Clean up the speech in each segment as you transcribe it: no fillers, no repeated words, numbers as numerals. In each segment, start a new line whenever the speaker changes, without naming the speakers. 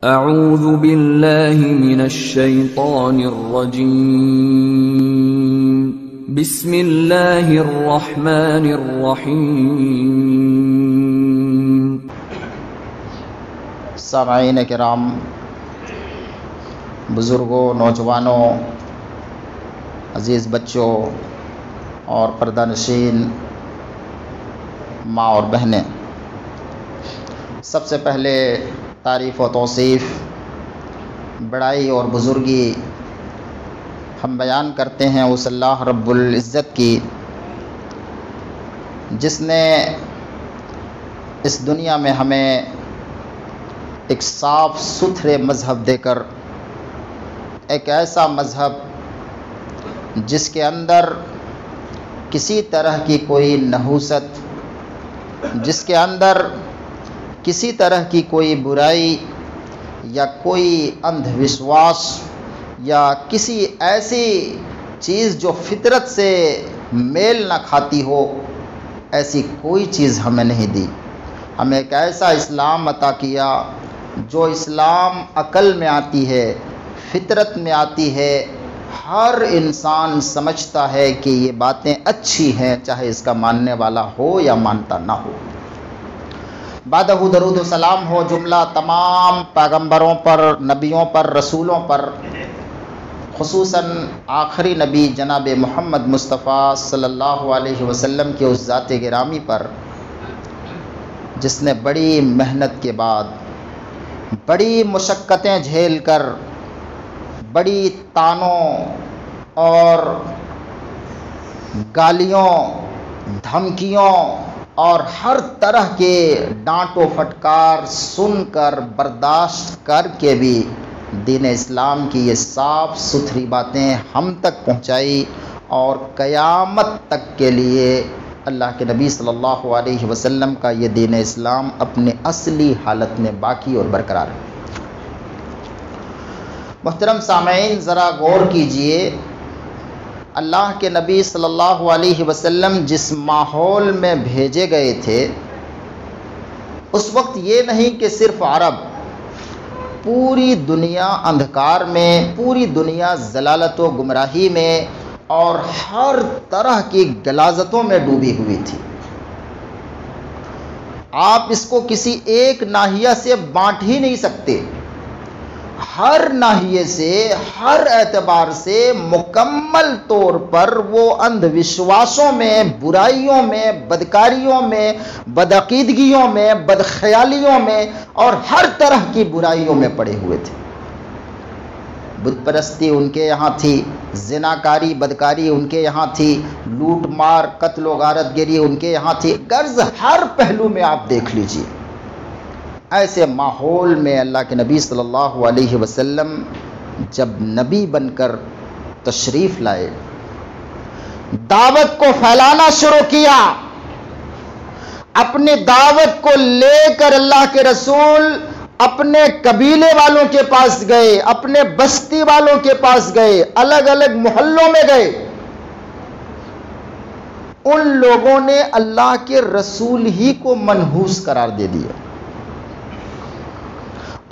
اعوذ باللہ من الشیطان الرجیم بسم اللہ الرحمن الرحیم۔
سامعین کرام، بزرگوں، نوجوانوں، عزیز بچوں اور پردہ نشین ماں اور بہنیں، سب سے پہلے تعریف و توصیف، بڑائی اور بزرگی ہم بیان کرتے ہیں اس اللہ رب العزت کی جس نے اس دنیا میں ہمیں ایک صاف ستھرے مذہب دے کر، ایک ایسا مذہب جس کے اندر کسی طرح کی کوئی نحوست، جس کے اندر کسی طرح کی کوئی برائی یا کوئی اندھ وشواس یا کسی ایسی چیز جو فطرت سے میل نہ کھاتی ہو، ایسی کوئی چیز ہمیں نہیں دی۔ ہمیں ایک ایسا اسلام عطا کیا جو اسلام عقل میں آتی ہے، فطرت میں آتی ہے، ہر انسان سمجھتا ہے کہ یہ باتیں اچھی ہیں، چاہے اس کا ماننے والا ہو یا مانتا نہ ہو۔ بعدہ درود و سلام ہو جملہ تمام پیغمبروں پر، نبیوں پر، رسولوں پر، خصوصاً آخری نبی جناب محمد مصطفیٰ صلی اللہ علیہ وسلم کے اس ذات گرامی پر جس نے بڑی محنت کے بعد، بڑی مشقتیں جھیل کر، بڑی تانوں اور گالیوں، دھمکیوں اور ہر طرح کے ڈانٹ و پھٹکار سن کر، برداشت کر کے بھی دین اسلام کی یہ صاف ستھری باتیں ہم تک پہنچائی، اور قیامت تک کے لیے اللہ کے نبی صلی اللہ علیہ وسلم کا یہ دین اسلام اپنے اصلی حالت میں باقی اور برقرار ہے۔ محترم سامعین، ذرا غور کیجئے، اللہ کے نبی صلی اللہ علیہ وسلم جس ماحول میں بھیجے گئے تھے، اس وقت یہ نہیں کہ صرف عرب، پوری دنیا اندھکار میں، پوری دنیا ضلالت و گمراہی میں اور ہر طرح کی غلاظتوں میں ڈوبی ہوئی تھی۔ آپ اس کو کسی ایک ناحیہ سے بانٹ ہی نہیں سکتے، ہر ناحیے سے، ہر اعتبار سے مکمل طور پر وہ اندھ وشواسوں میں، برائیوں میں، بدکاریوں میں، بدعقیدگیوں میں، بدخیالیوں میں اور ہر طرح کی برائیوں میں پڑے ہوئے تھے۔ بت پرستی ان کے یہاں تھی، زناکاری، بدکاری ان کے یہاں تھی، لوٹ مار، قتل و غارت گری ان کے یہاں تھی، غرض ہر پہلو میں آپ دیکھ لیجئے۔ ایسے ماحول میں اللہ کے نبی صلی اللہ علیہ وسلم جب نبی بن کر تشریف لائے، دعوت کو پھیلانا شروع کیا، اپنی دعوت کو لے کر اللہ کے رسول اپنے قبیلے والوں کے پاس گئے، اپنے بستی والوں کے پاس گئے، الگ الگ محلوں میں گئے۔ ان لوگوں نے اللہ کے رسول ہی کو منحوس قرار دے دیا،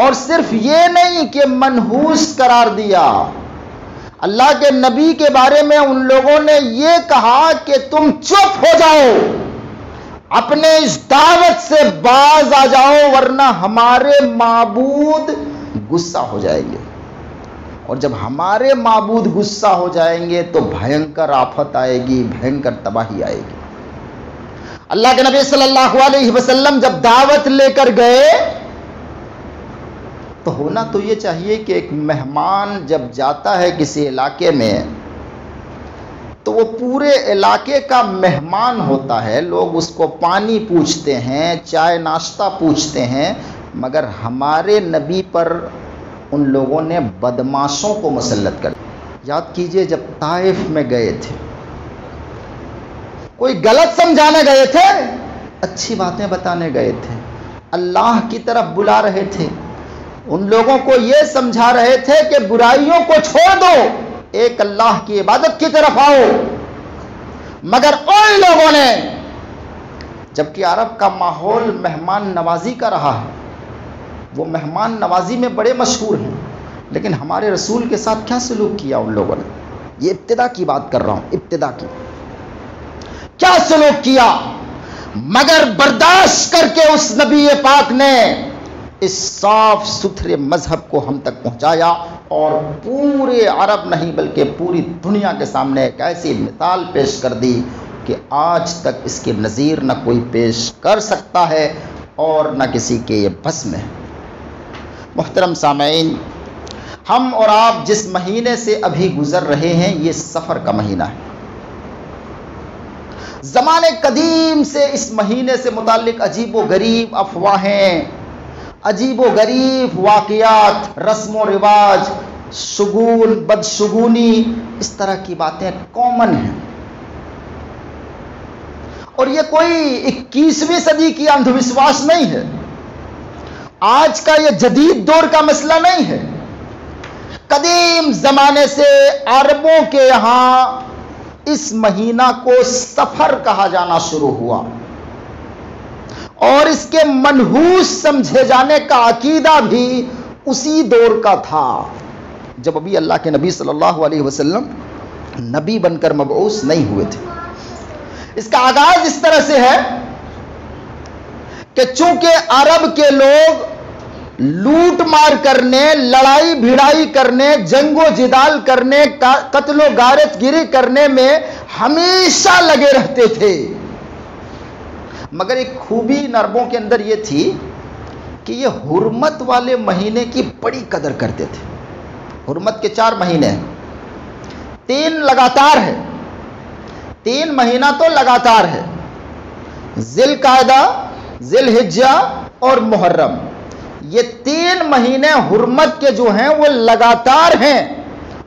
اور صرف یہ نہیں کہ منحوس قرار دیا، اللہ کے نبی کے بارے میں ان لوگوں نے یہ کہا کہ تم چپ ہو جاؤ، اپنے اس دعوت سے باز آ جاؤ، ورنہ ہمارے معبود غصہ ہو جائیں گے، اور جب ہمارے معبود غصہ ہو جائیں گے تو بھینکر آفت آئے گی، بھینکر تباہی آئے گی۔ اللہ کے نبی صلی اللہ علیہ وسلم جب دعوت لے کر گئے تو ہونا تو یہ چاہیے کہ ایک مہمان جب جاتا ہے کسی علاقے میں تو وہ پورے علاقے کا مہمان ہوتا ہے، لوگ اس کو پانی پوچھتے ہیں، چائے ناشتہ پوچھتے ہیں، مگر ہمارے نبی پر ان لوگوں نے بدماشوں کو مسلط کر دیا۔ یاد کیجئے جب طائف میں گئے تھے، کوئی غلط سمجھانے گئے تھے، اچھی باتیں بتانے گئے تھے، اللہ کی طرف بلا رہے تھے، ان لوگوں کو یہ سمجھا رہے تھے کہ برائیوں کو چھوڑ دو، ایک اللہ کی عبادت کی طرف آؤ، مگر ان لوگوں نے، جبکہ عرب کا ماحول مہمان نوازی کا رہا ہے، وہ مہمان نوازی میں بڑے مشہور ہیں، لیکن ہمارے رسول کے ساتھ کیا سلوک کیا ان لوگوں نے؟ یہ ابتدا کی بات کر رہا ہوں، ابتدا کی کیا سلوک کیا، مگر برداشت کر کے اس نبی پاک نے اس صاف ستھرے مذہب کو ہم تک پہنچایا، اور پورے عرب نہیں بلکہ پوری دنیا کے سامنے ایک ایسی مثال پیش کر دی کہ آج تک اس کے نظیر نہ کوئی پیش کر سکتا ہے اور نہ کسی کے یہ بس میں ہے۔ محترم سامعین، ہم اور آپ جس مہینے سے ابھی گزر رہے ہیں یہ سفر کا مہینہ ہے۔ زمانے قدیم سے اس مہینے سے متعلق عجیب و غریب افواہیں، عجیب و غریب واقعات، رسم و رواج، شگون، بدشگونی، اس طرح کی باتیں کامن ہیں، اور یہ کوئی 21ویں صدی کی اندھ وشواس نہیں ہے، آج کا یہ جدید دور کا مسئلہ نہیں ہے۔ قدیم زمانے سے عربوں کے یہاں اس مہینہ کو سفر کہا جانا شروع ہوا، اور اس کے منحوس سمجھے جانے کا عقیدہ بھی اسی دور کا تھا جب ابھی اللہ کے نبی صلی اللہ علیہ وسلم نبی بن کر مبعوث نہیں ہوئے تھے۔ اس کا آغاز اس طرح سے ہے کہ چونکہ عرب کے لوگ لوٹ مار کرنے، لڑائی بھڑائی کرنے، جنگ و جدال کرنے، قتل و غارت گیری کرنے میں ہمیشہ لگے رہتے تھے، مگر ایک خوبی ان عربوں کے اندر یہ تھی کہ یہ حرمت والے مہینے کی بڑی قدر کرتے تھے۔ حرمت کے 4 مہینے ہیں، 3 لگاتار ہے، 3 مہینہ تو لگاتار ہے، ذی القعدہ، ذی الحجہ اور محرم۔ یہ 3 مہینے حرمت کے جو ہیں وہ لگاتار ہیں،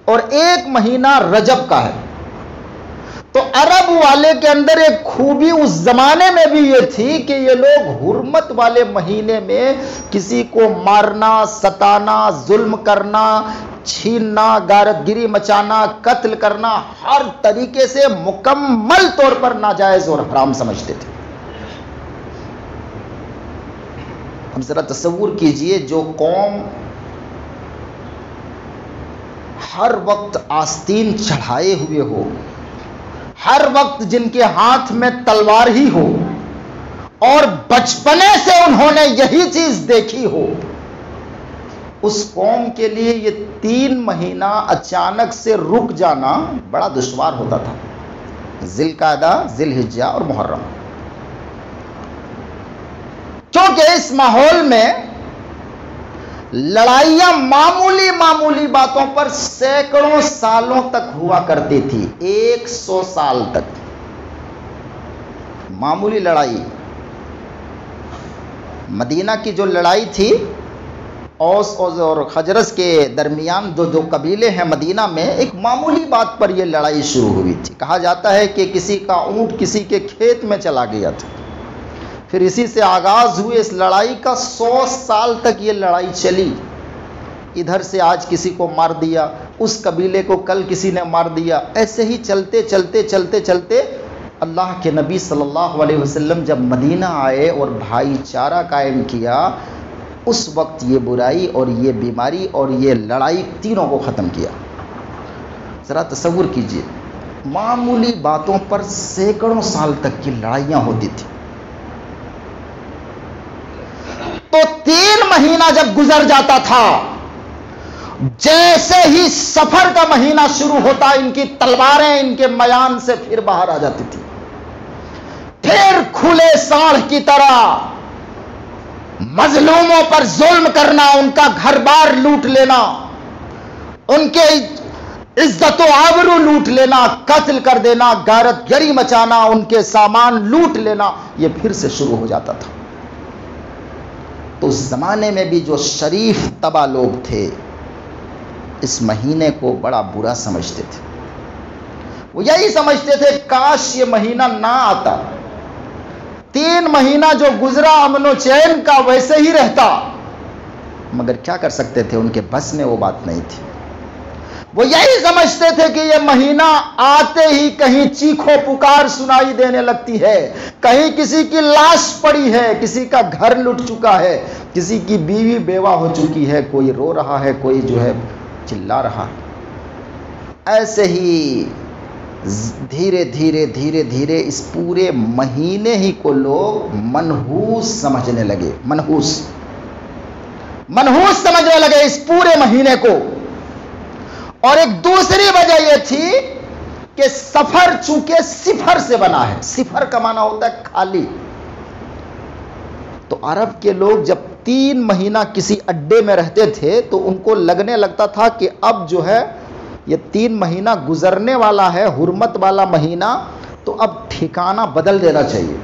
اور 1 مہینہ رجب کا ہے۔ تو عرب والے کے اندر ایک خوبی اس زمانے میں بھی یہ تھی کہ یہ لوگ حرمت والے مہینے میں کسی کو مارنا، ستانا، ظلم کرنا، چھیننا، غارت گیری مچانا، قتل کرنا، ہر طریقے سے مکمل طور پر ناجائز اور حرام سمجھتے تھے۔ اب ذرا تصور کیجئے، جو قوم ہر وقت آستین چڑھائے ہوئے ہو، ہر وقت جن کے ہاتھ میں تلوار ہی ہو، اور بچپنے سے انہوں نے یہی چیز دیکھی ہو، اس قوم کے لیے یہ 3 مہینہ اچانک سے رک جانا بڑا دشوار ہوتا تھا، ذی القعدہ، ذی الحجہ اور محرم۔ کیونکہ اس ماحول میں لڑائیاں معمولی باتوں پر سینکڑوں سالوں تک ہوا کرتی تھی، 100 سال تک معمولی لڑائی۔ مدینہ کی جو لڑائی تھی، اوس اور خزرج کے درمیان دو قبیلے ہیں مدینہ میں، ایک معمولی بات پر یہ لڑائی شروع ہوئی تھی۔ کہا جاتا ہے کہ کسی کا اونٹ کسی کے کھیت میں چلا گیا تھا، پھر اسی سے آغاز ہوئے اس لڑائی کا، 100 سال تک یہ لڑائی چلی۔ ادھر سے آج کسی کو مار دیا، اس قبیلے کو کل کسی نے مار دیا، ایسے ہی چلتے اللہ کے نبی صلی اللہ علیہ وسلم جب مدینہ آئے اور بھائی چارہ قائم کیا، اس وقت یہ برائی اور یہ بیماری اور یہ لڑائی تینوں کو ختم کیا۔ ذرا تصور کیجئے، معمولی باتوں پر سینکڑوں سال تک کی لڑائیاں ہوتی تھی۔ تو 3 مہینہ جب گزر جاتا تھا، جیسے ہی سفر کا مہینہ شروع ہوتا، ان کی تلواریں ان کے میان سے پھر باہر آ جاتی تھی، پھر کھلے سانڈ کی طرح مظلوموں پر ظلم کرنا، ان کا گھر بار لوٹ لینا، ان کے عزت و آبرو لوٹ لینا، قتل کر دینا، غارت گری مچانا، ان کے سامان لوٹ لینا، یہ پھر سے شروع ہو جاتا تھا۔ تو اس زمانے میں بھی جو شریف طبع لوگ تھے اس مہینے کو بڑا برا سمجھتے تھے، وہ یہی سمجھتے تھے کاش یہ مہینہ نہ آتا، 3 مہینہ جو گزرا امن و چین کا ویسے ہی رہتا، مگر کیا کر سکتے تھے، ان کے بس میں وہ بات نہیں تھی۔ وہ یہی سمجھتے تھے کہ یہ مہینہ آتے ہی کہیں چیخو پکار سنائی دینے لگتی ہے، کہیں کسی کی لاش پڑی ہے، کسی کا گھر لٹ چکا ہے، کسی کی بیوی بیوہ ہو چکی ہے، کوئی رو رہا ہے، کوئی جو ہے چلا رہا ہے۔ ایسے ہی دھیرے دھیرے دھیرے دھیرے اس پورے مہینے ہی کو لوگ منحوس سمجھنے لگے، منحوس سمجھنے لگے اس پورے مہینے کو۔ اور ایک دوسری وجہ یہ تھی کہ سفر چونکہ صفر سے بنا ہے، صفر کا معنی ہوتا ہے خالی، تو عرب کے لوگ جب 3 مہینہ کسی اڈے میں رہتے تھے تو ان کو لگنے لگتا تھا کہ اب جو ہے یہ 3 مہینہ گزرنے والا ہے، حرمت والا مہینہ، تو اب ٹھکانہ بدل دینا چاہیے،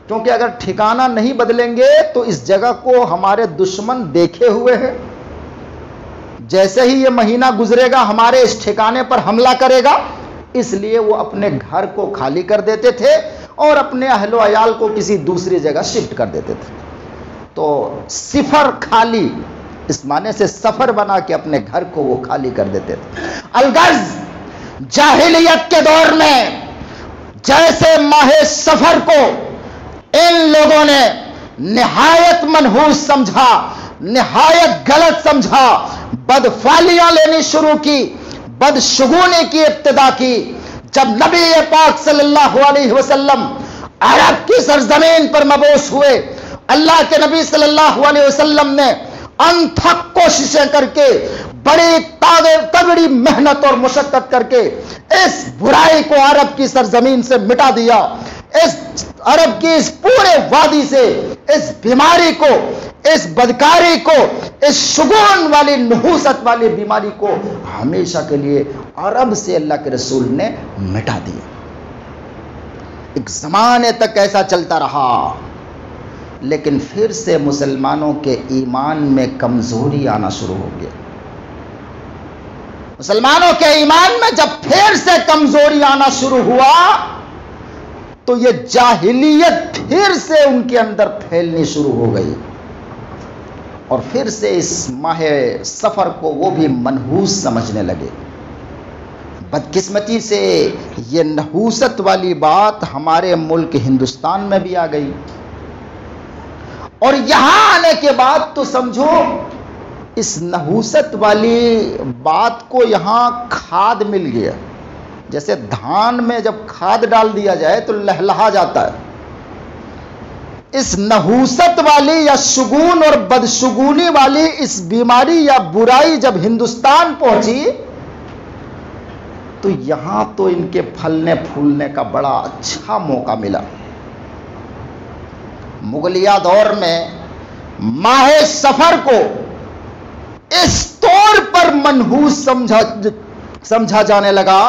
کیونکہ اگر ٹھکانہ نہیں بدلیں گے تو اس جگہ کو ہمارے دشمن دیکھے ہوئے ہیں، جیسے ہی یہ مہینہ گزرے گا ہمارے اس ٹھکانے پر حملہ کرے گا، اس لیے وہ اپنے گھر کو خالی کر دیتے تھے اور اپنے اہل و عیال کو کسی دوسری جگہ شفٹ کر دیتے تھے۔ تو صفر خالی اس معنی سے سفر بنا کے اپنے گھر کو وہ خالی کر دیتے تھے۔ الغرض جاہلیت کے دور میں جیسے ماہ سفر کو ان لوگوں نے نہایت منحوس سمجھا، نہایت غلط سمجھا، بدفعلیاں لینی شروع کی، بدشگونی کی ابتدا کی، جب نبی پاک صلی اللہ علیہ وسلم عرب کی سرزمین پر مبعوث ہوئے، اللہ کے نبی صلی اللہ علیہ وسلم نے انتھک کوششیں کر کے، بڑی تگڑی محنت اور مشقت کر کے اس برائی کو عرب کی سرزمین سے مٹا دیا، اس عرب کی اس پورے وادی سے اس بیماری کو، اس بدکاری کو، اس شگون والی نحوست والی بیماری کو ہمیشہ کے لیے عرب سے اللہ کے رسول نے مٹا دیا۔ ایک زمانے تک ایسا چلتا رہا، لیکن پھر سے مسلمانوں کے ایمان میں کمزوری آنا شروع ہو گئی۔ مسلمانوں کے ایمان میں جب پھر سے کمزوری آنا شروع ہوا تو یہ جاہلیت پھر سے ان کے اندر پھیلنی شروع ہو گئی، اور پھر سے اس ماہ سفر کو وہ بھی منحوس سمجھنے لگے۔ بدقسمتی سے یہ نحوست والی بات ہمارے ملک ہندوستان میں بھی آ گئی، اور یہاں آنے کے بعد تو سمجھو اس نحوست والی بات کو یہاں کھاد مل گیا، جیسے دھان میں جب کھاد ڈال دیا جائے تو لہلہا جاتا ہے۔ اس نحوست والی یا شگون اور بدشگونی والی اس بیماری یا برائی جب ہندوستان پہنچی تو یہاں تو ان کے پھلنے پھولنے کا بڑا اچھا موقع ملا۔ مغلیہ دور میں ماہ سفر کو اس طور پر منحوس سمجھا جانے لگا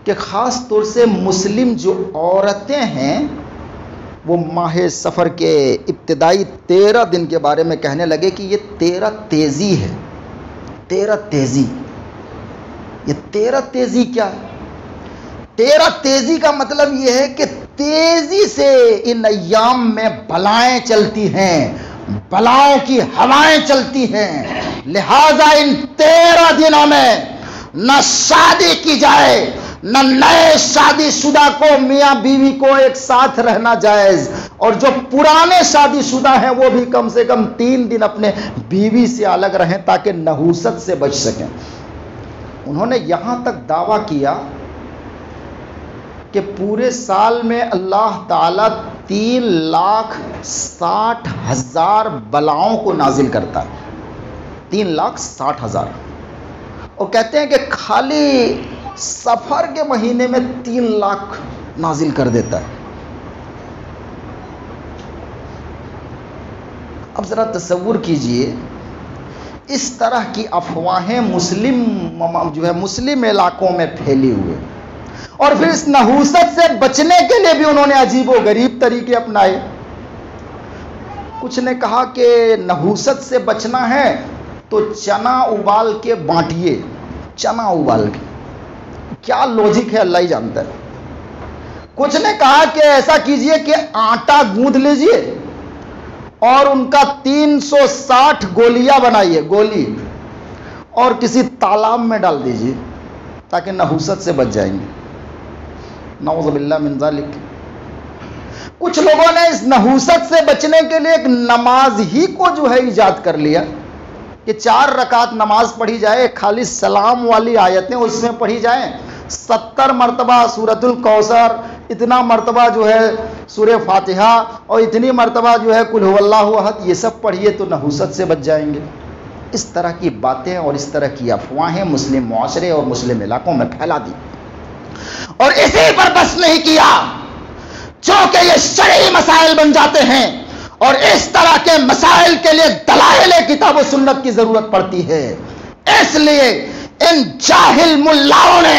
کہ خاص طور سے مسلم جو عورتیں ہیں وہ ماہ سفر کے ابتدائی 13 دن کے بارے میں کہنے لگے کہ یہ 13 تیزی ہے، 13 تیزی۔ یہ 13 تیزی کیا ہے؟ 13 تیزی کا مطلب یہ ہے کہ تیزی سے ان ایام میں بلائیں چلتی ہیں، بلاؤں کی ہوائیں چلتی ہیں، لہذا ان 13 دنوں میں نہ شادی کی جائے، نہ نئے شادی شدہ کو میاں بیوی کو ایک ساتھ رہنا جائز، اور جو پرانے شادی شدہ ہیں وہ بھی کم سے کم 3 دن اپنے بیوی سے الگ رہیں تاکہ نحوست سے بچ سکیں۔ انہوں نے یہاں تک دعویٰ کیا کہ پورے سال میں اللہ تعالیٰ 3,60,000 بلاؤں کو نازل کرتا ہے، 3,60,000، اور کہتے ہیں کہ خالی سفر کے مہینے میں 3 لاکھ نازل کر دیتا ہے۔ اب ذرا تصور کیجئے اس طرح کی افواہیں مسلم علاقوں میں پھیلی ہوئے، اور پھر اس نحوست سے بچنے کے لیے بھی انہوں نے عجیب و غریب طریقے اپنائے۔ کچھ نے کہا کہ نحوست سے بچنا ہے تو چنا ابال کے بانٹیے، چنا ابال کے، کیا لوجک ہے اللہ ہی جانتا ہے۔ کچھ نے کہا کہ ایسا کیجئے کہ آٹا گوندھ لیجئے اور ان کا 360 گولیاں بنائیے، گولی، اور کسی تالاب میں ڈال دیجیے تاکہ نحوست سے بچ جائیں گے. نعوذ باللہ من ذالک. کچھ لوگوں نے اس نحوست سے بچنے کے لیے ایک نماز ہی کو جو ہے ایجاد کر لیا کہ 4 رکعت نماز پڑھی جائے، خالی سلام والی آیتیں اس میں پڑھی جائیں، 70 مرتبہ سورۃ الکوثر، اتنا مرتبہ جو ہے سورہ فاتحہ، اور اتنی مرتبہ جو ہے قل هو اللہ احد، یہ سب پڑھیے تو نحوست سے بچ جائیں گے. اس طرح کی باتیں اور اس طرح کی افواہیں مسلم معاشرے اور مسلم علاقوں میں پھیلا دی، اور اسی پر بس نہیں کیا، چونکہ یہ شرعی مسائل بن جاتے ہیں اور اس طرح کے مسائل کے لیے دلائل کتاب و سنت کی ضرورت پڑتی ہے. اس لیے ان جاہل ملاؤں نے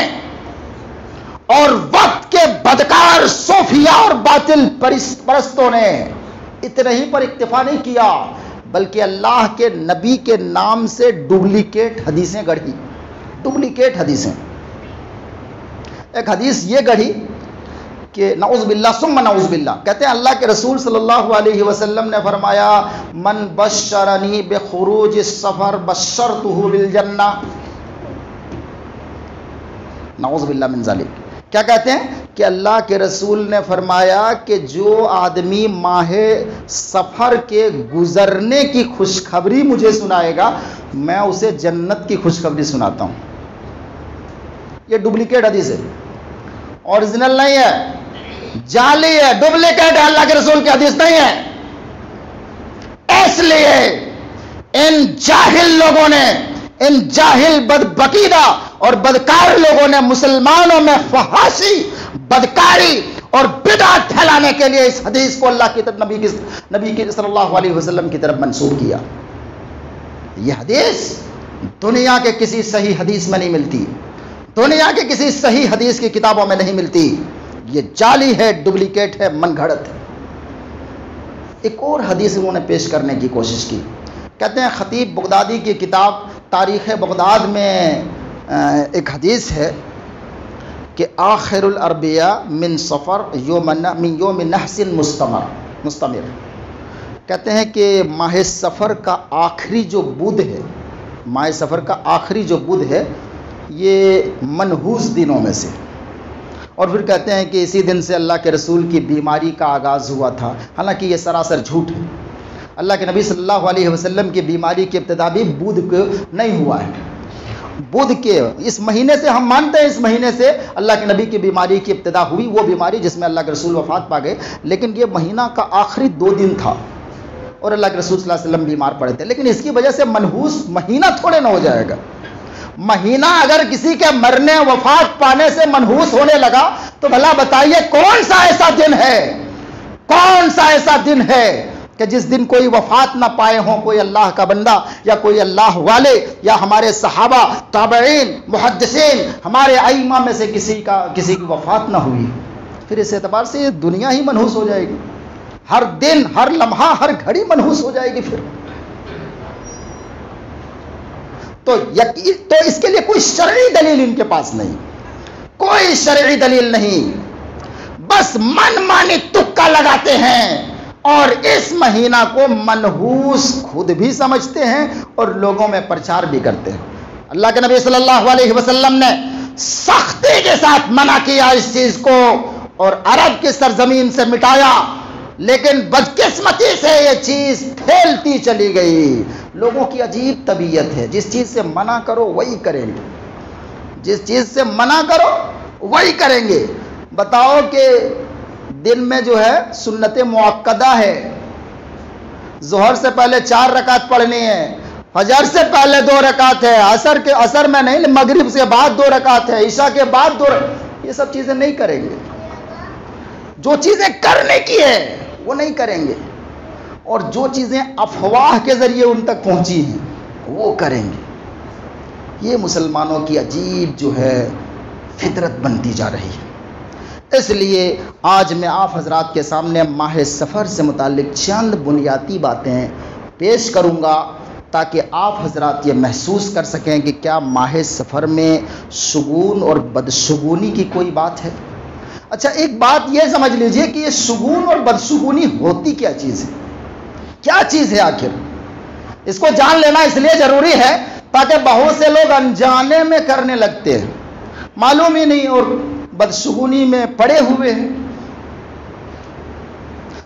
اور وقت کے بدکار صوفیاء اور باطل پرستوں نے اتنے ہی پر اکتفا نہیں کیا، بلکہ اللہ کے نبی کے نام سے ڈپلیکیٹ حدیثیں گڑھی. ڈپلیکیٹ حدیثیں. ایک حدیث یہ گڑھی کہ نعوذ باللہ ثم نعوذ باللہ، کہتے ہیں اللہ کے رسول صلی اللہ علیہ وسلم نے فرمایا من بشرنی بخروج السفر بشرتہ بالجنہ. نعوذ باللہ من ذالک. کیا کہتے ہیں کہ اللہ کے رسول نے فرمایا کہ جو آدمی ماہ سفر کے گزرنے کی خوشخبری مجھے سنائے گا میں اسے جنت کی خوشخبری سناتا ہوں. یہ ڈپلیکیٹ حدیث ہے، اوریجنل نہیں ہے، جعلی ہے، ڈپلیکیٹ ہے، اللہ کے رسول کی حدیث نہیں ہے. اس لیے ان جاہل لوگوں نے، ان جاہل بدبقیدہ اور بدکار لوگوں نے مسلمانوں میں فحاشی، بدکاری اور بدعت پھیلانے کے لیے اس حدیث کو اللہ کی نبی کی صلی اللہ علیہ وسلم کی طرف منسوب کیا. یہ حدیث دنیا کے کسی صحیح حدیث میں نہیں ملتی، دنیا کے کسی صحیح حدیث کی کتابوں میں نہیں ملتی. یہ جعلی ہے، ڈپلیکیٹ ہے، من گھڑت ہے. ایک اور حدیث انہوں نے پیش کرنے کی کوشش کی. کہتے ہیں خطیب بغدادی کی کتاب تاریخ بغداد میں ایک حدیث ہے کہ آخر الاربعاء من سفر من یوم نحس مستمر. کہتے ہیں کہ ماہ سفر کا آخری جو بدھ ہے، ماہ سفر کا آخری جو بدھ ہے یہ منحوس دنوں میں سے. اور پھر کہتے ہیں کہ اسی دن سے اللہ کے رسول کی بیماری کا آغاز ہوا تھا. حالانکہ یہ سراسر جھوٹ ہے. اللہ کے نبی صلی اللہ علیہ وسلم کی بیماری کی ابتدا بھی بدھ کو نہیں ہوا ہے. بدھ کے اس مہینے سے ہم مانتے ہیں، اس مہینے سے اللہ کے نبی کی بیماری کی ابتدا ہوئی، وہ بیماری جس میں اللہ کے رسول وفات پا گئے. لیکن یہ مہینہ کا آخری 2 دن تھا اور اللہ کے رسول صلی اللہ علیہ وسلم بیمار پڑے تھے. لیکن اس کی وجہ سے منحوس مہینہ تھوڑے نہ ہو جائے گا. مہینہ اگر کسی کے مرنے وفات پانے سے منحوس ہونے لگا تو بھلا بتائیے کون سا ایسا دن ہے، کون سا ایسا دن ہے کہ جس دن کوئی وفات نہ پائے ہوں، کوئی اللہ کا بندہ یا کوئی اللہ والے یا ہمارے صحابہ، تابعین، محدثین، ہمارے ائمہ میں سے کسی کی وفات نہ ہوئی. پھر اس اعتبار سے یہ دنیا ہی منحوس ہو جائے گی. ہر دن، ہر لمحہ، ہر گھڑی منحوس ہو جائے گی. پھر تو اس کے لیے کوئی شرعی دلیل ان کے پاس نہیں، کوئی شرعی دلیل نہیں. بس من مانی تکا لگاتے ہیں اور اس مہینہ کو منحوس خود بھی سمجھتے ہیں اور لوگوں میں پرچار بھی کرتے ہیں. اللہ کے نبی صلی اللہ علیہ وسلم نے سختی کے ساتھ منع کیا اس چیز کو اور عرب کی سرزمین سے مٹایا، لیکن بدقسمتی سے یہ چیز پھیلتی چلی گئی. لوگوں کی عجیب طبیعت ہے، جس چیز سے منع کرو وہی کریں گے، جس چیز سے منع کرو وہی کریں گے. بتاؤ کہ دن میں جو ہے سنت مؤکدہ ہے، ظہر سے پہلے 4 رکعت پڑھنی ہے، فجر سے پہلے 2 رکعت ہے، عصر میں نہیں، مغرب سے بعد 2 رکعت ہے، عشاء کے بعد 2 رکعت. یہ سب چیزیں نہیں کریں گے. جو چیزیں کرنے کی ہے وہ نہیں کریں گے، اور جو چیزیں افواہ کے ذریعے ان تک پہنچی ہیں وہ کریں گے. یہ مسلمانوں کی عجیب جو ہے فطرت بنتی جا رہی ہے. اس لیے آج میں آپ حضرات کے سامنے ماہ سفر سے متعلق چند بنیادی باتیں پیش کروں گا تاکہ آپ حضرات یہ محسوس کر سکیں کہ کیا ماہ سفر میں شگون اور بدشگونی کی کوئی بات ہے. اچھا، ایک بات یہ سمجھ لیجئے کہ یہ شگون اور بدشگونی ہوتی کیا چیز ہے، کیا چیز ہے آخر. اس کو جان لینا اس لیے ضروری ہے تاکہ بہت سے لوگ انجانے میں کرنے لگتے ہیں، معلوم ہی نہیں، اور بدشگونی میں پڑے ہوئے ہیں۔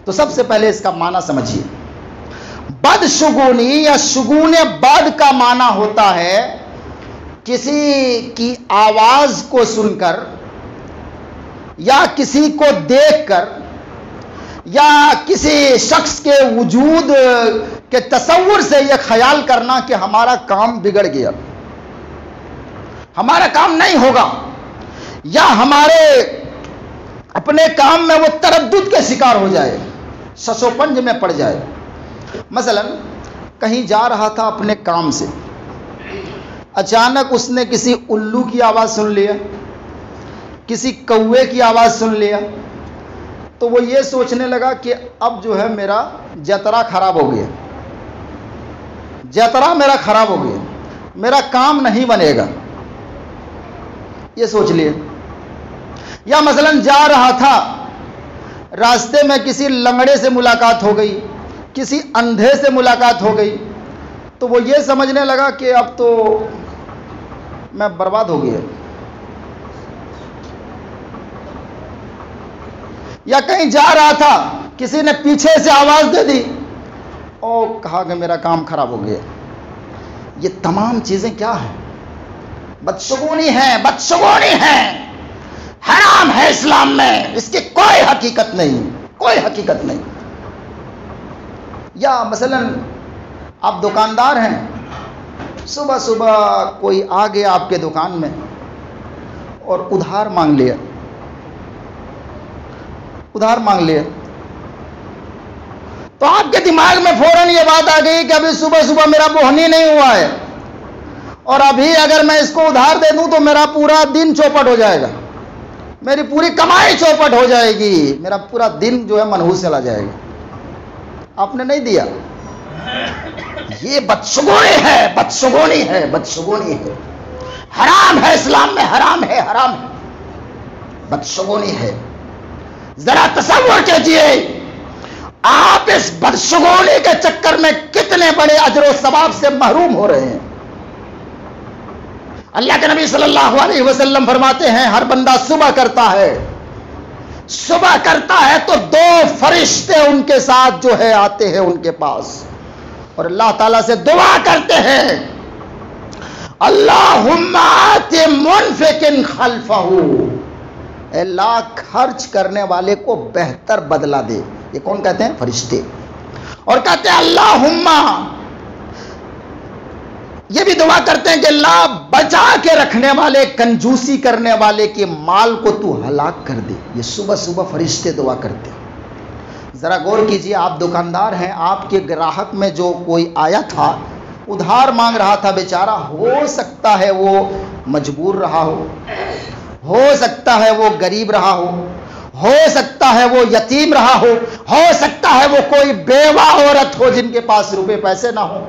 تو سب سے پہلے اس کا معنی سمجھیے۔ بدشگونی یا شگون بد کا معنی ہوتا ہے کسی کی آواز کو سن کر یا کسی کو دیکھ کر یا کسی شخص کے وجود کے تصور سے یہ خیال کرنا کہ ہمارا کام بگڑ گیا، ہمارا کام نہیں ہوگا، یا ہمارے اپنے کام میں وہ تردد کے شکار ہو جائے، شش و پنج میں پڑ جائے۔ مثلا کہیں جا رہا تھا اپنے کام سے، اچانک اس نے کسی الو کی آواز سن لیا، کسی کوے کی آواز سن لیا، تو وہ یہ سوچنے لگا کہ اب جو ہے میرا جترا خراب ہو گیا، جترا میرا خراب ہو گیا، میرا کام نہیں بنے گا، یہ سوچ لیے۔ یا مثلا جا رہا تھا، راستے میں کسی لنگڑے سے ملاقات ہو گئی، کسی اندھے سے ملاقات ہو گئی، تو وہ یہ سمجھنے لگا کہ اب تو میں برباد ہو گیا۔ یا کہیں جا رہا تھا، کسی نے پیچھے سے آواز دے دی اور کہا کہ میرا کام خراب ہو گیا۔ یہ تمام چیزیں کیا ہیں؟ بدشگونی ہیں، بدشگونی ہیں، حرام ہے اسلام میں، اس کی کوئی حقیقت نہیں، کوئی حقیقت نہیں۔ یا مثلا آپ دکاندار ہیں، صبح صبح کوئی آ گیا آپ کے دکان میں اور ادھار مانگ لیا، ادھار مانگ لیا، تو آپ کے دماغ میں فوراً یہ بات آ گئی کہ ابھی صبح صبح میرا بوہنی نہیں ہوا ہے، اور ابھی اگر میں اس کو ادھار دے دوں تو میرا پورا دن چوپٹ ہو جائے گا، میری پوری کمائی چوپٹ ہو جائے گی، میرا پورا دن جو ہے منحوس چلا جائے گا۔ آپ نے نہیں دیا، یہ بدشگونی ہے، بدشگونی ہے، بدشگونی ہے، حرام ہے اسلام میں، حرام ہے، حرام ہے، بدشگونی ہے۔ ذرا تصور کیجئے آپ اس بدشگونی کے چکر میں کتنے بڑے اجر و ثواب سے محروم ہو رہے ہیں۔ اللہ کے نبی صلی اللہ علیہ وسلم فرماتے ہیں ہر بندہ صبح کرتا ہے، صبح کرتا ہے تو دو فرشتے ان کے ساتھ جو ہے آتے ہیں ان کے پاس اور اللہ تعالیٰ سے دعا کرتے ہیں اللہم آت منفق خلفہ، اے اللہ خرچ کرنے والے کو بہتر بدلہ دے۔ یہ کون کہتے ہیں؟ فرشتے۔ اور کہتے ہیں اللہم، یہ بھی دعا کرتے ہیں کہ اللہ بچا کے رکھنے والے، کنجوسی کرنے والے کے مال کو تو ہلاک کر دے۔ یہ صبح صبح فرشتے دعا کرتے ہیں۔ ذرا غور کیجئے، آپ دکاندار ہیں، آپ کے گراہک میں جو کوئی آیا تھا ادھار مانگ رہا تھا، بیچارہ ہو سکتا ہے وہ مجبور رہا ہو سکتا ہے وہ غریب رہا ہو سکتا ہے وہ یتیم رہا ہو سکتا ہے وہ کوئی بیوہ عورت ہو جن کے پاس روپے پیسے نہ ہو،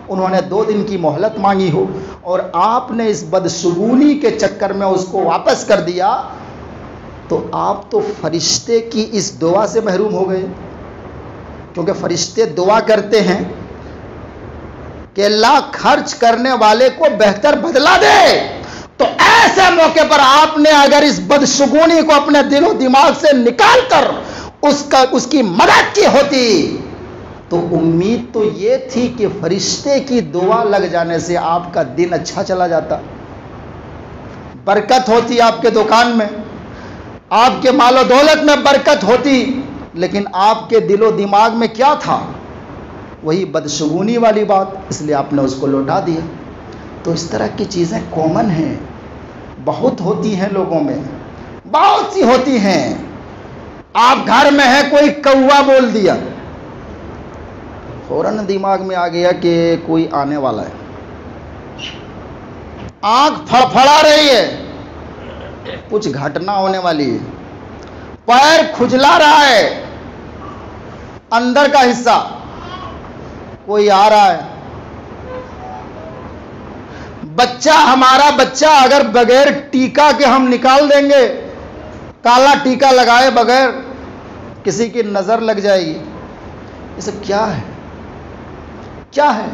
انہوں نے 2 دن کی مہلت مانگی ہو اور آپ نے اس بدشگونی کے چکر میں اس کو واپس کر دیا، تو آپ تو فرشتے کی اس دعا سے محروم ہو گئے، کیونکہ فرشتے دعا کرتے ہیں کہ اللہ خرچ کرنے والے کو بہتر بدلہ دے۔ تو ایسے موقع پر آپ نے اگر اس بدشگونی کو اپنے دل و دماغ سے نکال کر اس کی مدد کی ہوتی تو امید تو یہ تھی کہ فرشتے کی دعا لگ جانے سے آپ کا دن اچھا چلا جاتا، برکت ہوتی آپ کے دکان میں، آپ کے مال و دولت میں برکت ہوتی، لیکن آپ کے دل و دماغ میں کیا تھا؟ وہی بدشگونی والی بات، اس لیے آپ نے اس کو لوٹا دیا۔ تو اس طرح کی چیزیں کامن ہیں، بہت ہوتی ہیں لوگوں میں، بہت سی ہوتی ہیں۔ آپ گھر میں ہیں، کوئی کوا بول دیا، فوراً دماغ میں آ گیا کہ کوئی آنے والا ہے، آنکھ پھڑپھڑا رہی ہے، کچھ گھٹنا ہونے والی ہے، پیر کھجلا رہا ہے، اندر کا حصہ کوئی آ رہا ہے۔ بچہ، ہمارا بچہ اگر بغیر ٹیکا کے ہم نکال دیں گے، کالا ٹیکا لگائے بغیر، کسی کی نظر لگ جائے گی۔ یہ سب کیا ہے؟ کیا ہے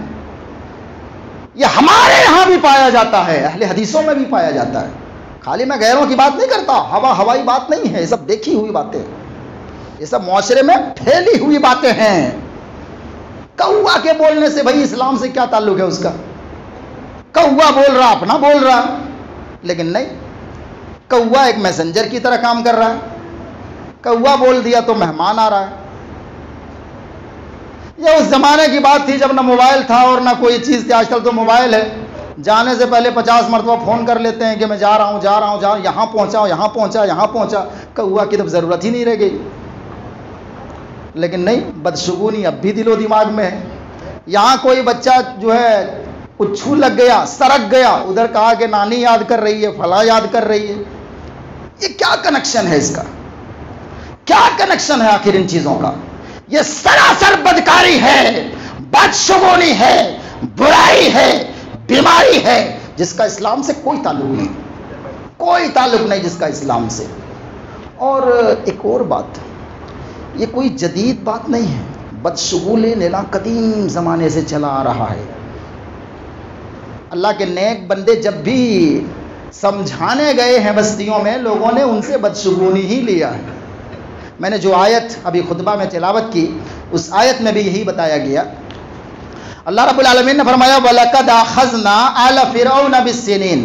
یہ ہمارے یہاں بھی پایا جاتا ہے، اہل حدیثوں میں بھی پایا جاتا ہے. خالی میں غیروں کی بات نہیں کرتا، ہوائی بات نہیں ہے، یہ سب دیکھی ہوئی باتیں، یہ سب معاشرے میں پھیلی ہوئی باتیں ہیں. کوا کے بولنے سے بھائی اسلام سے کیا تعلق ہے اس کا؟ کوا بول رہا، اپنا بول رہا، لیکن نہیں، کوا ایک میسنجر کی طرح کام کر رہا ہے. کوا بول دیا تو مہمان آ رہا ہے. یہ اس زمانے کی بات تھی جب نہ موبائل تھا اور نہ کوئی چیز تھی. آج کل تو موبائل ہے، جانے سے پہلے 50 مرتبہ فون کر لیتے ہیں کہ میں جا رہا ہوں، یہاں پہنچا. کوا کی تو ضرورت ہی نہیں رہ گئی. لیکن نہیں، بدشگونی اب بھی دل و دماغ میں ہے. یہاں کوئی بچہ جو ہے اچھو لگ گیا، سرک گیا، ادھر کہا کہ نانی یاد کر رہی ہے، فلاں یاد کر رہی ہے. یہ کیا کنیکشن ہے؟ اس کا کیا کنیکشن ہے آخر ان چیزوں کا؟ یہ سراسر بدکاری ہے، بدشگونی ہے، برائی ہے، بیماری ہے، جس کا اسلام سے کوئی تعلق نہیں، کوئی تعلق نہیں جس کا اسلام سے. اور ایک اور بات، یہ کوئی جدید بات نہیں ہے. بدشگونی لینا قدیم زمانے سے چلا آ رہا ہے. اللہ کے نیک بندے جب بھی سمجھانے گئے ہیں بستیوں میں، لوگوں نے ان سے بدشگونی ہی لیا ہے. میں نے جو آیت ابھی خطبہ میں تلاوت کی، اس آیت میں بھی یہی بتایا گیا. اللہ رب العالمین نے فرمایا وَلَقَدْ أَخَذْنَا آلَ فِرْعَوْنَ بِالسِّنِينَ.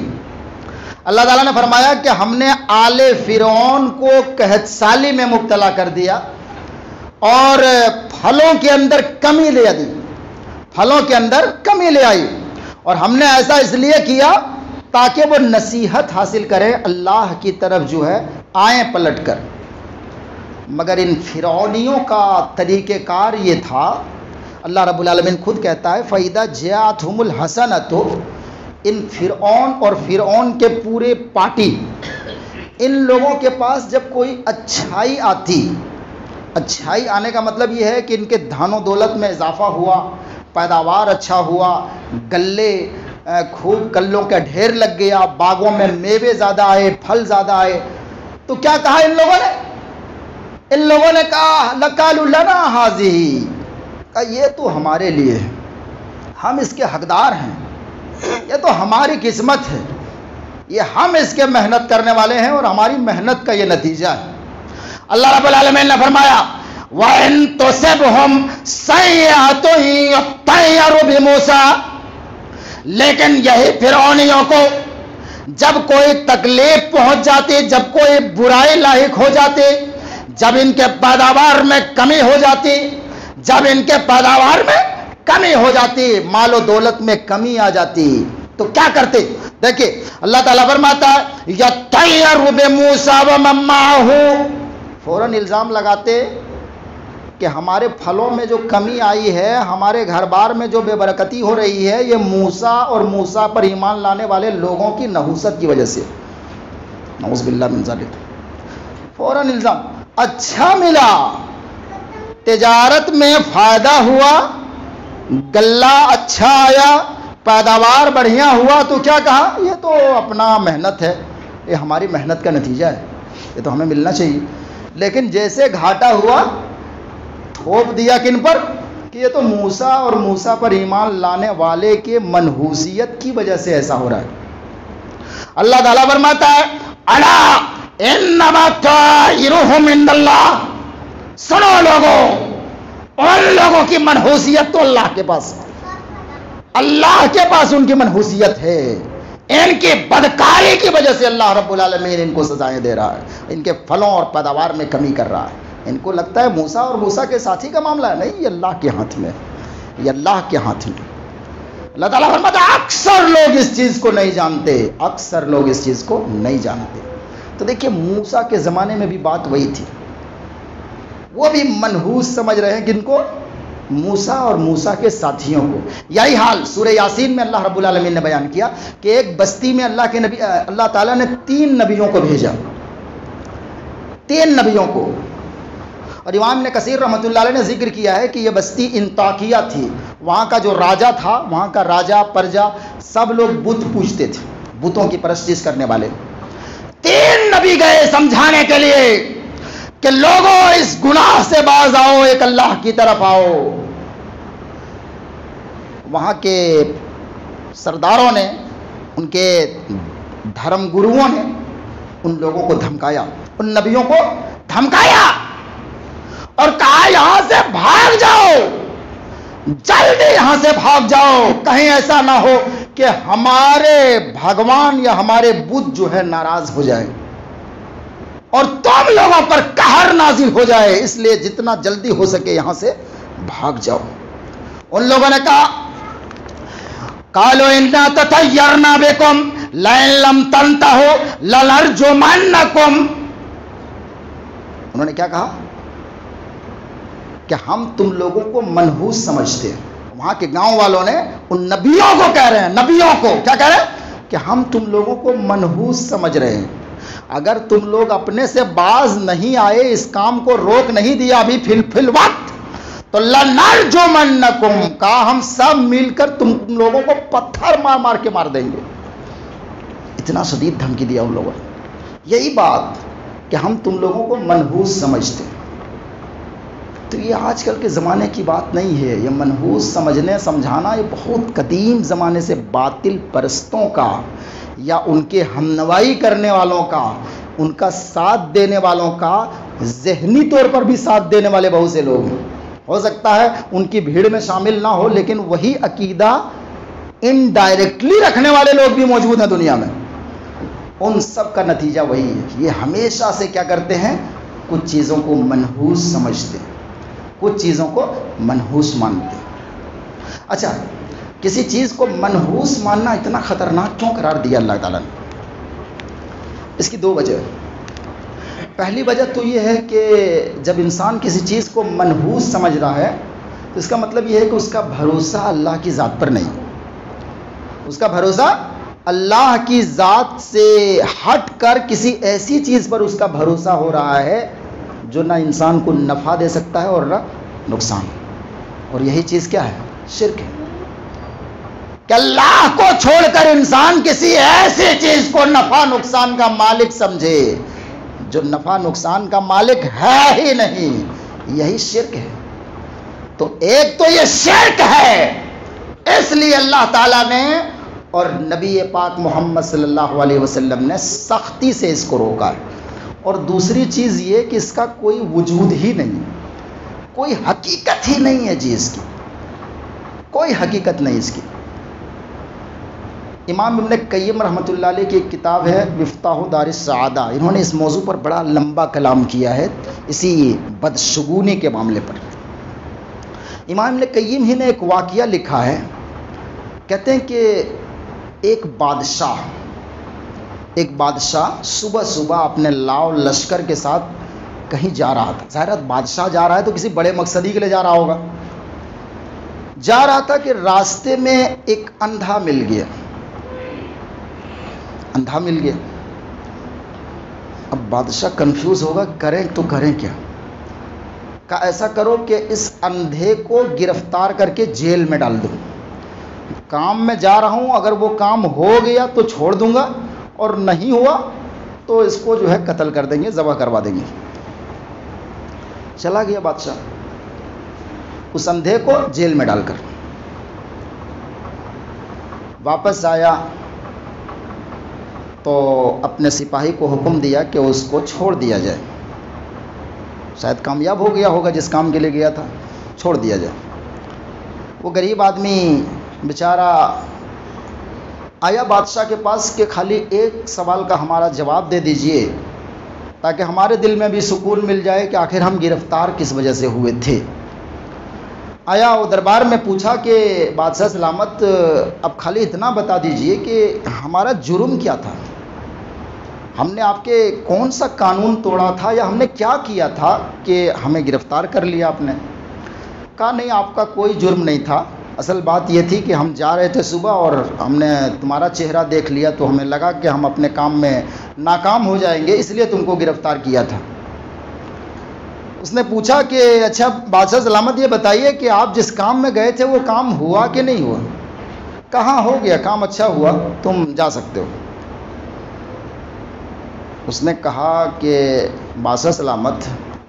اللہ تعالیٰ نے فرمایا کہ ہم نے آل فرعون کو قحط سالی میں مبتلا کر دیا اور پھلوں کے اندر کمی لے دی، پھلوں کے اندر کمی لے آئی. اور ہم نے ایسا اس لیے کیا تاکہ وہ نصیحت حاصل کریں، اللہ کی طرف جو ہے آئیں پلٹ کر. مگر ان فرعونیوں کا طریقہ کار یہ تھا، اللہ رب العالمین خود کہتا ہے فَإِذَا جَاءَتْهُمُ الْحَسَنَةُ. ان فرعون اور فرعون کے پورے پارٹی، ان لوگوں کے پاس جب کوئی اچھائی آتی، اچھائی آنے کا مطلب یہ ہے کہ ان کے دھن و دولت میں اضافہ ہوا، پیداوار اچھا ہوا، گلے خوب گلوں کا ڈھیر لگ گیا، باغوں میں میوے زیادہ آئے، پھل زیادہ آئے، تو کیا کہا ان لوگوں نے؟ ان لوگوں نے کہا لَقَالُوا لَنَا هَٰذِهِ، کہا یہ تو ہمارے لیے ہے، ہم اس کے حقدار ہیں، یہ تو ہماری قسمت ہے، یہ ہم اس کے محنت کرنے والے ہیں اور ہماری محنت کا یہ نتیجہ ہے. اللہ رب العالمین نے فرمایا وَإِن تُصِبْهُمْ سَيِّئَةٌ يَطَّيَّرُوا بِمُوسَىٰ. لیکن یہی فرعونیوں کو جب کوئی تکلیف پہنچ جاتی، جب کوئی برائی لاحق ہو جاتی، جب ان کے پیداوار میں کمی ہو جاتی، جب ان کے پیداوار میں کمی ہو جاتی، مال و دولت میں کمی آ جاتی، تو کیا کرتے؟ دیکھیں اللہ تعالیٰ فرماتا ہے یَطَّيَّرُوا بِمُوسَىٰ وَمَن مَّعَهُ. فوراً الزام لگاتے کہ ہمارے پھلوں میں جو کمی آئی ہے، ہمارے گھر بار میں جو بے برکتی ہو رہی ہے، یہ موسیٰ اور موسیٰ پر ایمان لانے والے لوگوں کی نحوست کی وجہ سے. نعوذ باللہ من ذالک. فوراً الزام. اچھا ملا، تجارت میں فائدہ ہوا، گلہ اچھا آیا، پیداوار بڑھیا ہوا، تو کیا کہا؟ یہ تو اپنا محنت ہے، یہ ہماری محنت کا نتیجہ ہے، یہ تو ہمیں ملنا چاہیے. لیکن جیسے گھاٹا ہوا تھوپ دیا کن پر؟ کہ یہ تو موسیٰ اور موسیٰ پر ایمان لانے والے کے منحوسیت کی وجہ سے ایسا ہو رہا ہے. اللہ تعالیٰ فرماتا ہے الا انما طائرهم عند اللہ. سنو لوگوں، ان لوگوں کی منحوسیت تو اللہ کے پاس، اللہ کے پاس ان کی منحوسیت ہے. ان کی بدکاری کی وجہ سے اللہ رب العالمین ان کو سزائیں دے رہا ہے، ان کے پھلوں اور پیداوار میں کمی کر رہا ہے. ان کو لگتا ہے موسیٰ اور موسیٰ کے ساتھی کا معاملہ ہے، نہیں، یہ اللہ کے ہاتھ میں، یہ اللہ کے ہاتھ میں. اللہ تعالیٰ فرماتا ہے اکثر لوگ اس چیز کو نہیں جانتے، اکثر لوگ اس چیز کو نہیں جانتے. تو دیکھیے موسیٰ کے زمانے میں بھی بات وہی تھی، وہ بھی منحوس سمجھ رہے ہیں کن کو؟ موسیٰ اور موسیٰ کے ساتھیوں کو. یہی حال سورہ یاسین میں اللہ رب العالمین نے بیان کیا کہ ایک بستی میں اللہ تعالیٰ نے 3 نبیوں کو بھیجا، 3 نبیوں کو. اور امام ابن کثیر رحمۃ اللہ علیہ نے ذکر کیا ہے کہ یہ بستی انطاکیہ تھی. وہاں کا جو راجہ تھا، وہاں کا راجہ پرجا سب لوگ بت پوجتے تھے، بتوں کی پرستش کرنے والے. 3 نبی گئے سمجھانے کے لیے کہ لوگوں اس گناہ سے باز آؤ، ایک اللہ کی طرف آؤ. وہاں کے سرداروں نے، ان کے دھرم گروؤں نے ان لوگوں کو دھمکایا، ان نبیوں کو دھمکایا اور کہا یہاں سے بھاگ جاؤ، جلدی یہاں سے بھاگ جاؤ، کہیں ایسا نہ ہو کہ ہمارے بھگوان یا ہمارے بدھ جو ہے ناراض ہو جائے اور تم لوگوں پر قہر نازل ہو جائے، اس لیے جتنا جلدی ہو سکے یہاں سے بھاگ جاؤ۔ ان لوگوں نے کہا قالوا انا تطیرنا بکم لئن لم تنتہوا لنرجمنکم، انہوں نے کیا کہا کہ ہم تم لوگوں کو منحوس سمجھتے ہیں۔ وہاں کے گاؤں والوں نے ان نبیوں کو کہہ رہے ہیں، نبیوں کو کیا کہہ رہے ہیں کہ ہم تم لوگوں کو منحوس سمجھ رہے ہیں، اگر تم لوگ اپنے سے باز نہیں آئے، اس کام کو روک نہیں دیا ابھی فی الوقت، تو لنرجمنکم، کہا ہم سب مل کر تم لوگوں کو پتھر مار مار کے مار دیں گے۔ اتنا شدید دھمکی دیا ان لوگوں نے، یہی بات کہ ہم تم لوگوں کو منحوس سمجھتے ہیں۔ تو یہ آج کل کے زمانے کی بات نہیں ہے، یہ منحوس سمجھنے سمجھانا یہ بہت قدیم زمانے سے باطل پرستوں کا یا ان کے ہمنوائی کرنے والوں کا، ان کا ساتھ دینے والوں کا، ذہنی طور پر بھی ساتھ دینے والے بہت سے لوگ ہیں، ہو سکتا ہے ان کی بھیڑ میں شامل نہ ہو، لیکن وہی عقیدہ انڈائریکٹلی رکھنے والے لوگ بھی موجود ہیں دنیا میں، ان سب کا نتیجہ وہی ہے۔ یہ ہمیشہ سے کیا کرتے ہیں، کچھ چیزوں کو منحوس سمجھتے ہیں، کچھ چیزوں کو منحوس مانتے ہیں۔ اچھا، کسی چیز کو منحوس ماننا اتنا خطرناک کیوں قرار دیا اللہ تعالیٰ نے؟ اس کی دو وجہ۔ پہلی وجہ تو یہ ہے کہ جب انسان کسی چیز کو منحوس سمجھ رہا ہے تو اس کا مطلب یہ ہے کہ اس کا بھروسہ اللہ کی ذات پر نہیں، اس کا بھروسہ اللہ کی ذات سے ہٹ کر کسی ایسی چیز پر اس کا بھروسہ ہو رہا ہے جو نہ انسان کو نفع دے سکتا ہے اور نہ نقصان، اور یہی چیز کیا ہے، شرک ہے، کہ اللہ کو چھوڑ کر انسان کسی ایسی چیز کو نفع نقصان کا مالک سمجھے جو نفع نقصان کا مالک ہے ہی نہیں، یہی شرک ہے۔ تو ایک تو یہ شرک ہے، اس لیے اللہ تعالیٰ نے اور نبی پاک محمد صلی اللہ علیہ وسلم نے سختی سے اس کو روکا ہے۔ اور دوسری چیز یہ کہ اس کا کوئی وجود ہی نہیں، کوئی حقیقت ہی نہیں ہے جی، اس کی کوئی حقیقت نہیں اس کی۔ امام ابن قیم رحمۃ اللہ علیہ کی ایک کتاب ہے مفتاح دار السعادہ، انہوں نے اس موضوع پر بڑا لمبا کلام کیا ہے، اسی بدشگونی کے معاملے پر۔ امام ابن قیم ہی نے ایک واقعہ لکھا ہے، کہتے ہیں کہ ایک بادشاہ صبح صبح اپنے لاؤ لشکر کے ساتھ کہیں جا رہا تھا۔ ظاہر ہے بادشاہ جا رہا ہے تو کسی بڑے مقصدی کے لیے جا رہا ہوگا۔ جا رہا تھا کہ راستے میں ایک اندھا مل گیا، اب بادشاہ کنفیوز ہوگا، کریں تو کریں کیا؟ کہ ایسا کرو کہ اس اندھے کو گرفتار کر کے جیل میں ڈال دو، کام میں جا رہا ہوں، اگر وہ کام ہو گیا تو چھوڑ دوں گا اور نہیں ہوا تو اس کو جو ہے قتل کر دیں گے، ذبح کروا دیں گے۔ چلا گیا بادشاہ اس اندھے کو جیل میں ڈال کر، واپس آیا تو اپنے سپاہی کو حکم دیا کہ اس کو چھوڑ دیا جائے، شاید کامیاب ہو گیا ہوگا جس کام کے لیے گیا تھا، چھوڑ دیا جائے۔ وہ غریب آدمی بیچارہ آیا بادشاہ کے پاس کہ خالی ایک سوال کا ہمارا جواب دے دیجئے تاکہ ہمارے دل میں بھی سکون مل جائے کہ آخر ہم گرفتار کس وجہ سے ہوئے تھے۔ آیا وہ دربار میں پوچھا کہ بادشاہ سلامت اب خالی اتنا بتا دیجئے کہ ہمارا جرم کیا تھا، ہم نے آپ کے کون سا قانون توڑا تھا یا ہم نے کیا کیا تھا کہ ہمیں گرفتار کر لیا آپ نے؟ کہا نہیں، آپ کا کوئی جرم نہیں تھا، اصل بات یہ تھی کہ ہم جا رہے تھے صبح اور ہم نے تمہارا چہرہ دیکھ لیا تو ہمیں لگا کہ ہم اپنے کام میں ناکام ہو جائیں گے، اس لیے تم کو گرفتار کیا تھا۔ اس نے پوچھا کہ اچھا بادشاہ سلامت یہ بتائیے کہ آپ جس کام میں گئے تھے وہ کام ہوا کہ نہیں ہوا؟ کہاں ہو گیا، کام اچھا ہوا، تم جا سکتے ہو۔ اس نے کہا کہ بادشاہ سلامت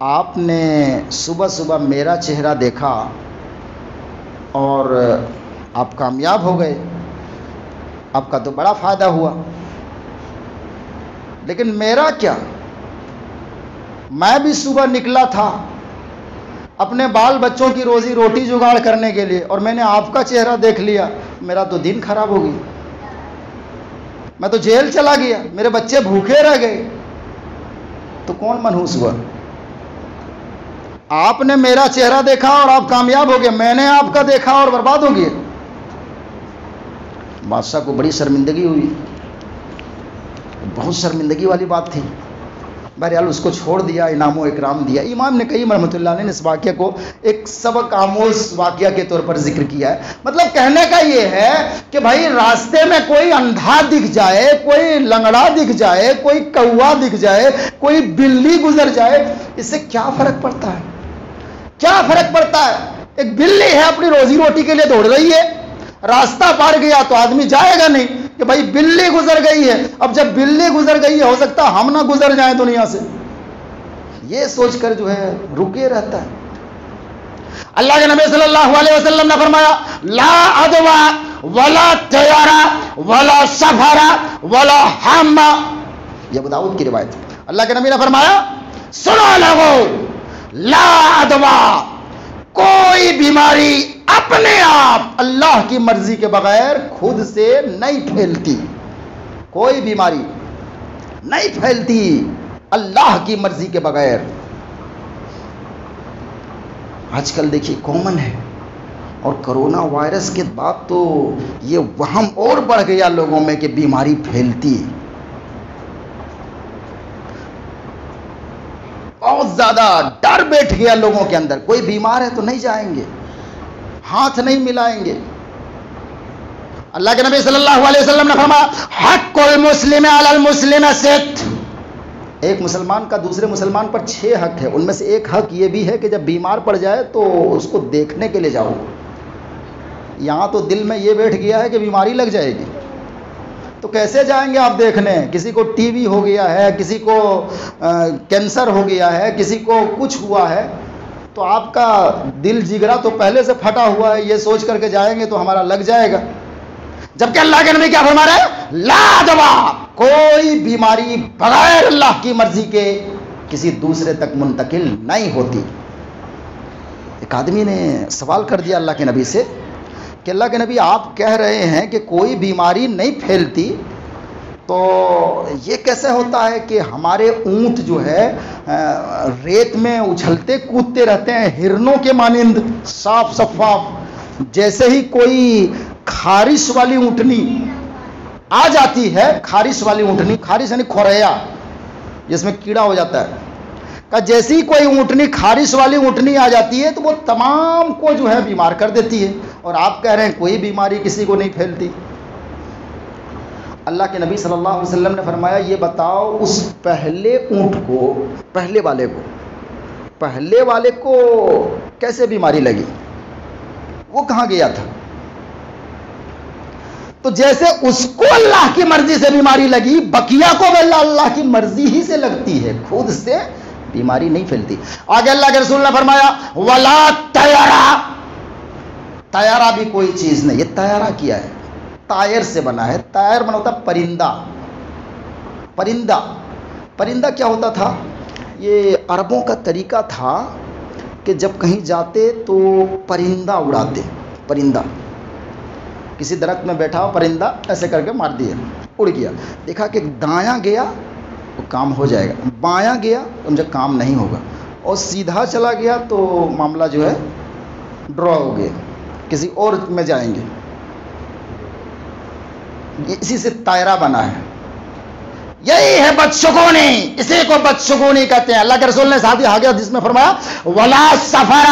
آپ نے صبح صبح میرا چہرہ دیکھا اور آپ کامیاب ہو گئے، آپ کا تو بڑا فائدہ ہوا، لیکن میرا کیا؟ میں بھی صبح نکلا تھا اپنے بال بچوں کی روزی روٹی جگاڑ کرنے کے لیے، اور میں نے آپ کا چہرہ دیکھ لیا، میرا تو دن خراب ہو گیا، میں تو جیل چلا گیا، میرے بچے بھوکے رہ گئے، تو کون منحوس ہوا؟ آپ نے میرا چہرہ دیکھا اور آپ کامیاب ہو گئے، میں نے آپ کا دیکھا اور برباد ہو گئے۔ بادشاہ کو بڑی شرمندگی ہوئی، بہت شرمندگی والی بات تھی۔ بہرحال اس کو چھوڑ دیا، انعام و اکرام دیا۔ امام نے کئی رحمۃ اللہ علیہ نے اس واقعہ کو ایک سبق آموز واقعہ کے طور پر ذکر کیا ہے۔ مطلب کہنے کا یہ ہے کہ بھائی راستے میں کوئی اندھا دکھ جائے، کوئی لنگڑا دکھ جائے، کوئی کوا دکھ جائے، کوئی بلی گزر جائے، اس سے کیا فرق پڑتا ہے؟ کیا فرق پڑتا ہے؟ ایک بلی ہے اپنی روزی روٹی کے لیے دوڑ رہی ہے، راستہ پار گیا تو آدمی جائے گا نہیں کہ بھائی بلی گزر گئی ہے، اب جب بلی گزر گئی ہے ہو سکتا ہے ہم نہ گزر جائیں دنیا سے، یہ سوچ کر جو ہے رکے رہتا ہے۔ اللہ کے نبی صلی اللہ علیہ وسلم نے فرمایا لا عدوا ولا طیارہ ولا سفر ولا حمہ، یہ ابو داؤد کی روایت ہے۔ اللہ کے نبی نے فرمایا سنو لوگو، لا عدوا، کوئی بیماری اپنے آپ اللہ کی مرضی کے بغیر خود سے نہیں پھیلتی، کوئی بیماری نہیں پھیلتی اللہ کی مرضی کے بغیر۔ آج کل دیکھیے کامن ہے، اور کرونا وائرس کے بعد تو یہ وہم اور بڑھ گیا لوگوں میں کہ بیماری پھیلتی، بہت زیادہ ڈر بیٹھ گیا لوگوں کے اندر، کوئی بیمار ہے تو نہیں جائیں گے، ہاتھ نہیں ملائیں گے۔ اللہ کے نبی صلی اللہ علیہ وسلم نے فرمایا حق المسلم علی المسلم ست، ایک مسلمان کا دوسرے مسلمان پر 6 حق ہے، ان میں سے ایک حق یہ بھی ہے کہ جب بیمار پڑ جائے تو اس کو دیکھنے کے لیے جاؤ۔ یہاں تو دل میں یہ بیٹھ گیا ہے کہ بیماری لگ جائے گی تو کیسے جائیں گے آپ دیکھنے؟ کسی کو ٹی وی ہو گیا ہے، کسی کو کینسر ہو گیا ہے، کسی کو کچھ ہوا ہے، تو آپ کا دل جگرا تو پہلے سے پھٹا ہوا ہے، یہ سوچ کر کے جائیں گے تو ہمارا لگ جائے گا۔ جبکہ اللہ کے نبی کیا فرما رہے ہیں؟ لا دوا، کوئی بیماری بغیر اللہ کی مرضی کے کسی دوسرے تک منتقل نہیں ہوتی۔ ایک آدمی نے سوال کر دیا اللہ کے نبی سے کہ اللہ کے نبی آپ کہہ رہے ہیں کہ کوئی بیماری نہیں پھیلتی، تو یہ کیسے ہوتا ہے کہ ہمارے اونٹ جو ہے ریت میں اچھلتے کودتے رہتے ہیں ہرنوں کے مانند صاف شفاف، جیسے ہی کوئی خارش والی اونٹنی آ جاتی ہے، خارش والی اونٹنی، خارش یعنی کھوریا جس میں کیڑا ہو جاتا ہے، کہ جیسی ہی کوئی اونٹنی خارش والی اونٹنی آ جاتی ہے تو وہ تمام کو جو ہے بیمار کر دیتی ہے، اور آپ کہہ رہے ہیں کوئی بیماری کسی کو نہیں پھیلتی۔ اللہ کے نبی صلی اللہ علیہ وسلم نے فرمایا یہ بتاؤ اس پہلے اونٹ کو، پہلے والے کو کیسے بیماری لگی؟ وہ کہاں گیا تھا؟ تو جیسے اس کو اللہ کی مرضی سے بیماری لگی، بقیہ کو بھی اللہ کی مرضی ہی سے لگتی ہے، خود سے بیماری نہیں پھیلتی۔ آگے اللہ کے رسول نے فرمایا ولا طیارہ، طیارہ بھی کوئی چیز نہیں۔ یہ طیارہ کیا ہے؟ طائر سے بنا ہے، طائر بنا ہوتا پرندہ، پرندہ کیا ہوتا تھا؟ یہ عربوں کا طریقہ تھا کہ جب کہیں جاتے تو پرندہ اڑاتے، پرندہ کسی درخت میں بیٹھا ہو پرندہ ایسے کر کے مار دیا، اڑ گیا، دیکھا کہ دایاں گیا تو کام ہو جائے گا، بایاں گیا تو مجھے کام نہیں ہوگا، اور سیدھا چلا گیا تو معاملہ جو ہے ڈرا ہو گیا، کسی اور میں جائیں گے۔ اسی سے طائرہ بنا ہے، یہی ہے بدشگونی، اسی کو بدشگونی کہتے ہیں۔ اللہ کے رسول نے ساتھ ہی آگے حدیث میں فرمایا ولا سفر،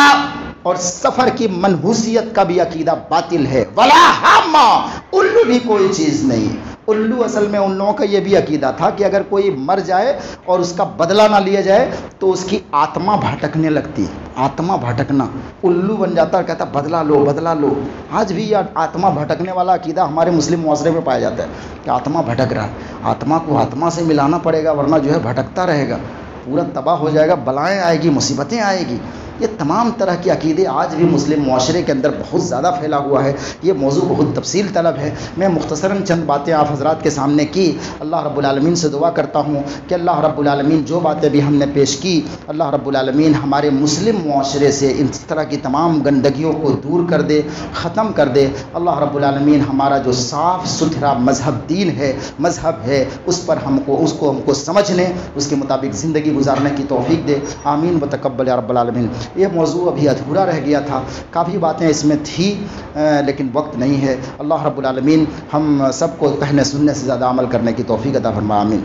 اور سفر کی منحوسیت کا بھی عقیدہ باطل ہے، ولا ہم، الو بھی کوئی چیز نہیں۔ الو اصل میں ان لوگوں کا یہ بھی عقیدہ تھا کہ اگر کوئی مر جائے اور اس کا بدلہ نہ لیا جائے تو اس کی آتما بھٹکنے لگتی ہے، آتما بھٹکنا، الو بن جاتا ہے، کہتا بدلہ لو بدلہ لو۔ آج بھی یہ آتما بھٹکنے والا عقیدہ ہمارے مسلم معاشرے میں پایا جاتا ہے کہ آتما بھٹک رہا ہے، آتما کو آتما سے ملانا پڑے گا ورنہ جو ہے بھٹکتا رہے گا، پورا تباہ ہو جائے گا، بلائیں آئے گی، مصیبتیں آئے گی۔ یہ تمام طرح کے عقیدے آج بھی مسلم معاشرے کے اندر بہت زیادہ پھیلا ہوا ہے. یہ موضوع بہت تفصیل طلب ہے. میں مختصراً چند باتیں آپ حضرات کے سامنے کی. اللہ رب العالمین سے دعا کرتا ہوں کہ اللہ رب العالمین جو باتیں بھی ہم نے پیش کی, اللہ رب العالمین ہمارے مسلم معاشرے سے اس طرح کی تمام گندگیوں کو دور کر دے, ختم کر دے. اللہ رب العالمین ہمارا جو صاف ستھرا مذہب دین ہے, مذہب ہے, اس پر ہم کو سمجھنے, اس کے مطابق زندگی گزارنے کی توفیق دے. آمین و تقبل یا رب العالمین. یہ موضوع ابھی ادھورا رہ گیا تھا, کافی باتیں اس میں تھی لیکن وقت نہیں ہے. اللہ رب العالمین ہم سب کو کہنے سننے سے زیادہ عمل کرنے کی توفیق عطا فرمائے. آمین.